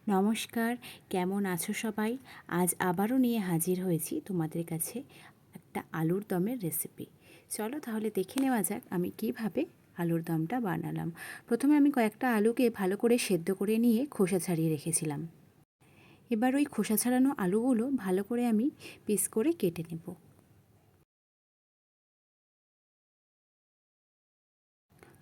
নমস্কার, কেমন আছো সবাই? আজ আবারও নিয়ে হাজির হয়েছি তোমাদের কাছে একটা আলুর দমের রেসিপি। চলো তাহলে দেখে নেওয়া যাক আমি কিভাবে আলুর দমটা বানালাম। প্রথমে আমি কয়েকটা আলুকে ভালো করে সেদ্ধ করে নিয়ে খোসা ছাড়িয়ে রেখেছিলাম। এবার ওই খোসা ছাড়ানো আলুগুলো ভালো করে আমি পিস করে কেটে নেব।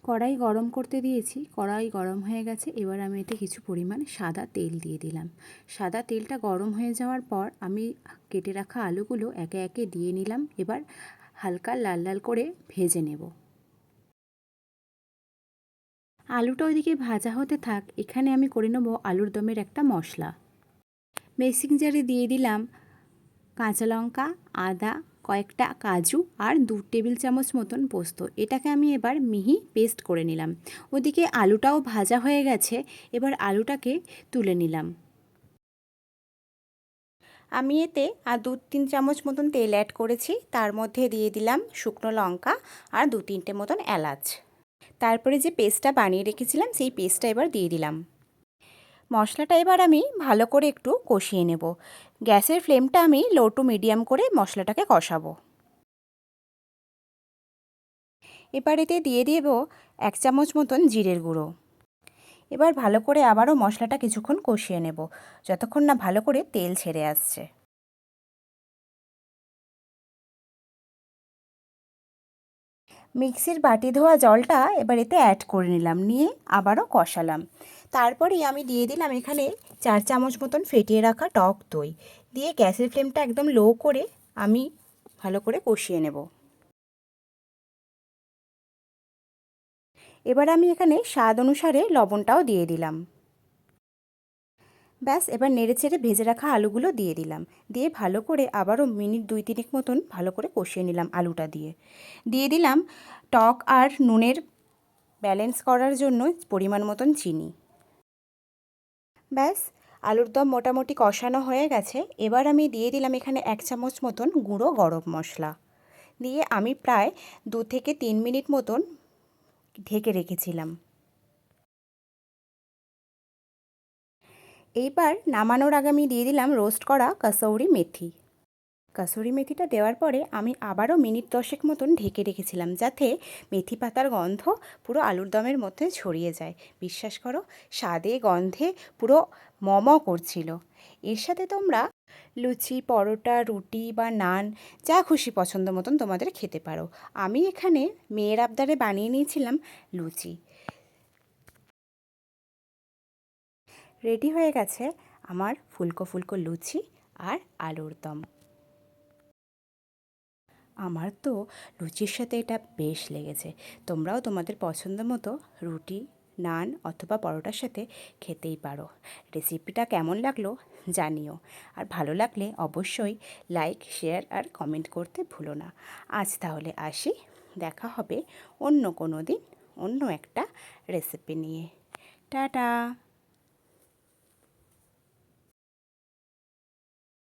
কড়াই গরম করতে দিয়েছি, কড়াই গরম হয়ে গেছে। এবার আমি এতে কিছু পরিমাণ সাদা তেল দিয়ে দিলাম। সাদা তেলটা গরম হয়ে যাওয়ার পর আমি কেটে রাখা আলুগুলো একে একে দিয়ে নিলাম। এবার হালকা লাল লাল করে ভেজে নেব। আলুটা ওইদিকে ভাজা হতে থাক, এখানে আমি করে নেব আলুর দমের একটা মশলা। মিক্সিং জারে দিয়ে দিলাম কাঁচা লঙ্কা, আদা, কয়েকটা কাজু আর 2 টেবিল চামচ মতন পোস্ত। এটাকে আমি এবার মিহি পেস্ট করে নিলাম। ওদিকে আলুটাও ভাজা হয়ে গেছে, এবার আলুটাকে তুলে নিলাম। আমি এতে আর 2-3 চামচ মতন তেল অ্যাড করেছি। তার মধ্যে দিয়ে দিলাম শুকনো লঙ্কা আর 2-3টে মতন এলাচ। তারপরে যে পেস্টটা বানিয়ে রেখেছিলাম সেই পেস্টটা এবার দিয়ে দিলাম। মশলাটা এবার আমি ভালো করে একটু কষিয়ে নেব। গ্যাসের ফ্লেমটা আমি লো টু মিডিয়াম করে মশলাটাকে কষাবো। এবার এতে দিয়ে দেব 1 চামচ মতন জিরের গুঁড়ো। এবার ভালো করে আবারও মশলাটা কিছুক্ষণ কষিয়ে নেব, যতক্ষণ না ভালো করে তেল ছেড়ে আসছে। মিক্সির বাটি ধোয়া জলটা এবার এতে অ্যাড করে নিলাম, নিয়ে আবারও কষালাম। তারপরেই আমি দিয়ে দিলাম এখানে 4 চামচ মতন ফেটিয়ে রাখা টক দই। দিয়ে গ্যাসের ফ্লেমটা একদম লো করে আমি ভালো করে কষিয়ে নেব। এবার আমি এখানে স্বাদ অনুসারে লবণটাও দিয়ে দিলাম। ব্যাস, এবার নেড়েচেড়ে ভেজে রাখা আলুগুলো দিয়ে দিলাম। দিয়ে ভালো করে আবারও মিনিট 2-3 মতন ভালো করে কষিয়ে নিলাম আলুটা দিয়ে। দিয়ে দিলাম টক আর নুনের ব্যালেন্স করার জন্য পরিমাণ মতন চিনি। ব্যাস, আলুর দম মোটামুটি কষানো হয়ে গেছে। এবার আমি দিয়ে দিলাম এখানে 1 চামচ মতন গুঁড়ো গরম মশলা। দিয়ে আমি প্রায় 2-3 মিনিট মতন ঢেকে রেখেছিলাম। এইবার নামানোর আগে আমি দিয়ে দিলাম রোস্ট করা কাসৌরি মেথি। কাসুরি মেথিটা দেওয়ার পরে আমি আবারও মিনিট 10 মতন ঢেকে রেখেছিলাম, যাতে মেথি পাতার গন্ধ পুরো আলুর দমের মধ্যে ছড়িয়ে যায়। বিশ্বাস করো, স্বাদে গন্ধে পুরো করছিল। এর সাথে তোমরা লুচি, পরোটা, রুটি বা নান যা খুশি পছন্দ মতন তোমাদের খেতে পারো। আমি এখানে মেয়ের আবদারে বানিয়ে নিয়েছিলাম লুচি। রেডি হয়ে গেছে আমার ফুলকো ফুলকো লুচি আর আলুর দম। আমার তো লুচির সাথে এটা বেশ লেগেছে। তোমরাও তোমাদের পছন্দ মতো রুটি, নান অথবা পরোটার সাথে খেতেই পারো। রেসিপিটা কেমন লাগলো জানিও। আর ভালো লাগলে অবশ্যই লাইক, শেয়ার আর কমেন্ট করতে ভুলো না। আজ তাহলে আসি, দেখা হবে অন্য কোনো দিন অন্য একটা রেসিপি নিয়ে। টাটা।